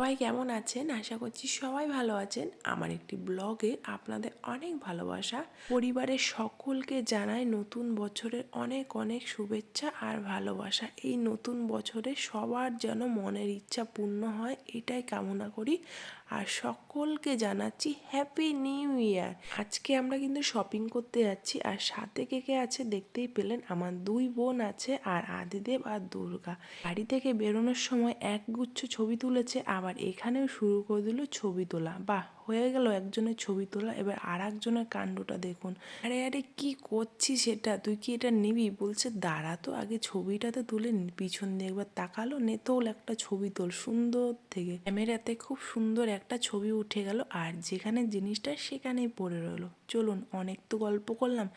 সবাই কেমন আছেন? আশা করছি সবাই ভালো আছেন। আমার একটি ব্লগে আপনাদের অনেক ভালোবাসা। পরিবারের সকলকে জানাই নতুন বছরের অনেক অনেক শুভেচ্ছা আর ভালোবাসা। এই নতুন বছরে সবার যেন মনের ইচ্ছা পূর্ণ হয় এটাই কামনা করি। আর সকলকে জানাচ্ছি হ্যাপি নিউ ইয়ার। আজকে আমরা কিন্তু শপিং করতে যাচ্ছি, আর সাথে কে কে আছে দেখতেই পেলেন। আমার দুই বোন আছে আর আদিদেব আর দুর্গা। বাড়ি থেকে বেরোনোর সময় একগুচ্ছ ছবি তুলেছে, আবার এখানেও শুরু করে দিল ছবি তোলা। বাহ, হয়ে গেল একজনের ছবি তোলা, এবার আর একজনের কাণ্ডটা দেখুন। আরে আরে কি করছি সেটা, তুই কি এটা নিবি? বলছে দাঁড়া তো আগে ছবিটাতে তুলে নি। পিছন দিয়ে একবার তাকালো, নে তোল একটা ছবি তোল সুন্দর থেকে। ক্যামেরাতে খুব সুন্দর একটা ছবি উঠে গেল, আর যেখানে জিনিসটা সেখানেই পড়ে রইলো। চলুন, অনেক তো গল্প করলাম,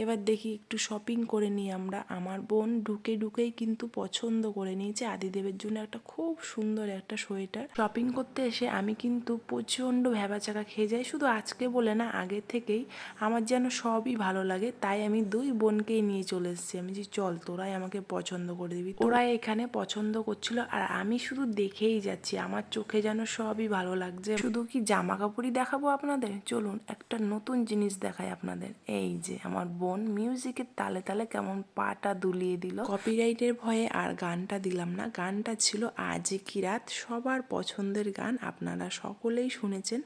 এবার দেখি একটু শপিং করে নিই আমরা। আমার বোন ঢুকেই কিন্তু পছন্দ করে নিয়েছে আদিদেবের জন্য একটা খুব সুন্দর একটা সোয়েটার। শপিং করতে এসে আমি কিন্তু প্রচণ্ড ভ্যাবাচাকা খেয়ে যাই, শুধু আজকে বলে না, আগে থেকেই আমার যেন সবই ভালো লাগে। তাই আমি দুই বোনকেই নিয়ে চলে এসেছি। আমি যে চল তোরাই আমাকে পছন্দ করে দিবি। ওরাই এখানে পছন্দ করছিল, আর আমি শুধু দেখেই যাচ্ছি। আমার চোখে যেন সবই ভালো লাগছে। শুধু কি জামা কাপড়ই দেখাবো আপনাদের? চলুন একটা নতুন জিনিস দেখাই আপনাদের। এই যে আমার বোন মিউজিকের তালে তালে কেমন পাটা দুলিয়ে দিল। কপিরাইটের ভয়ে আর গানটা দিলাম না। গানটা ছিল আজ কি রাত, সবার পছন্দের গান, আপনারা সকলেই শুনেছেন।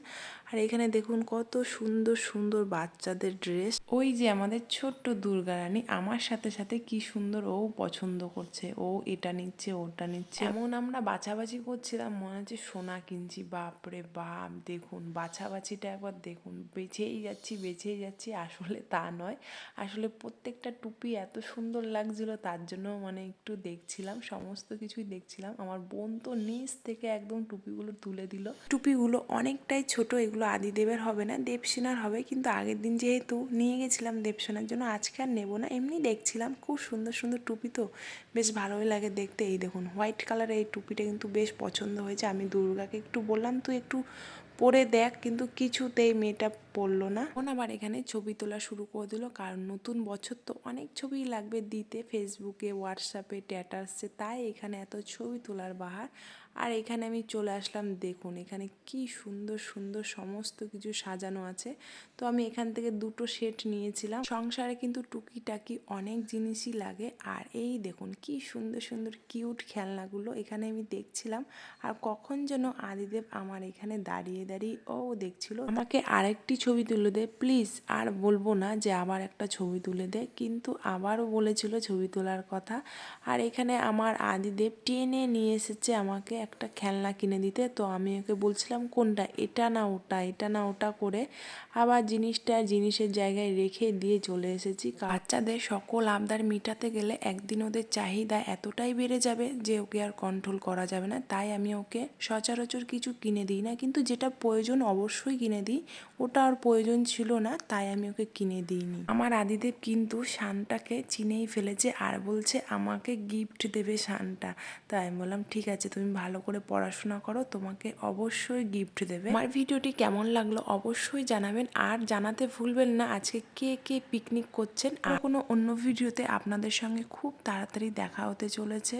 আর এখানে দেখুন কত সুন্দর সুন্দর বাচ্চাদের ড্রেস। ওই যে আমাদের ছোট্ট দুর্গা রানী আমার সাথে সাথে কি সুন্দর ও পছন্দ করছে, ও এটা নিচ্ছে ওটা নিচ্ছে। এমন আমরা বাছাবাছি করছিলাম, মনে হচ্ছে সোনা কিনছি। বাপরে বাপ, দেখুন বাছাবাছিটা একবার দেখুন। বেছেই যাচ্ছি, আসলে তা নয়। আসলে প্রত্যেকটা টুপি এত সুন্দর লাগছিল, তার জন্য মানে একটু দেখছিলাম, সমস্ত কিছুই দেখছিলাম। আমার বোন তো নিচ থেকে একদম টুপিগুলো তুলে দিল। টুপিগুলো অনেকটাই ছোট, এগুলো আদিদেবের হবে না, দেবসেনার হবে। কিন্তু আগের দিন যেহেতু নিয়ে গেছিলাম দেবসেনার জন্য, আজকে আর নেবো না, এমনি দেখছিলাম। খুব সুন্দর সুন্দর টুপি, তো বেশ ভালোই লাগে দেখতে। এই দেখুন হোয়াইট কালারের এই টুপিটা কিন্তু বেশ পছন্দ হয়েছে। আমি দুর্গাকে একটু বললাম তুই একটু পরে দেখ, কিন্তু কিছুতেই মেয়েটা পড়লো না। ও আবার এখানে ছবি তোলা শুরু করে দিল, কারণ নতুন বছর তো অনেক ছবি লাগবে দিতে, ফেসবুকে, হোয়াটসঅ্যাপে, স্ট্যাটাসে। তাই এখানে এত ছবি তোলার বাহার। আর এখানে আমি চলে আসলাম, দেখুন এখানে কি সুন্দর সুন্দর সমস্ত কিছু সাজানো আছে। তো আমি এখান থেকে দুটো সেট নিয়েছিলাম। সংসারে কিন্তু টুকিটাকি অনেক জিনিসই লাগে। আর এই দেখুন কি সুন্দর সুন্দর কিউট খেলনাগুলো এখানে আমি দেখছিলাম। আর কখন যেন আদিদেব আমার এখানে দাঁড়িয়ে দাঁড়িয়ে ও দেখছিল, আমাকে আরেকটি ছবি তুলে দে প্লিজ। আর বলবো না যে আবার একটা ছবি তুলে দে, কিন্তু আবারও বলেছিল ছবি তোলার কথা। আর এখানে আমার আদিদেব টেনে নিয়ে এসেছে আমাকে একটা খেলনা কিনে দিতে। তো আমি ওকে বলছিলাম কোনটা, এটা না ওটা, এটা না ওটা করে আবার জিনিসের জায়গায় রেখে দিয়ে চলে এসেছি। বাচ্চাদের সকল আবদার মিটাতে গেলে একদিন ওদের চাহিদা এতটাই বেড়ে যাবে যে ওকে আর কন্ট্রোল করা যাবে না। তাই আমি ওকে সচরাচর কিছু কিনে দিই না, কিন্তু যেটা প্রয়োজন অবশ্যই কিনে দিই। ওটা আর প্রয়োজন ছিল না, তাই আমি ওকে কিনে দিইনি। আমার আদিদেব কিন্তু শানটাকে চিনেই ফেলেছে, আর বলছে আমাকে গিফট দেবে শানটা। তাই আমি বললাম ঠিক আছে, তুমি ভালো করে পড়াশোনা করো, তোমাকে অবশ্যই গিফট দেবে। আমার ভিডিওটি কেমন লাগলো অবশ্যই জানাবেন, আর জানাতে ভুলবেন না আজকে কে কে পিকনিক করছেন। আর কোনো অন্য ভিডিওতে আপনাদের সঙ্গে খুব তাড়াতাড়ি দেখা হতে চলেছে।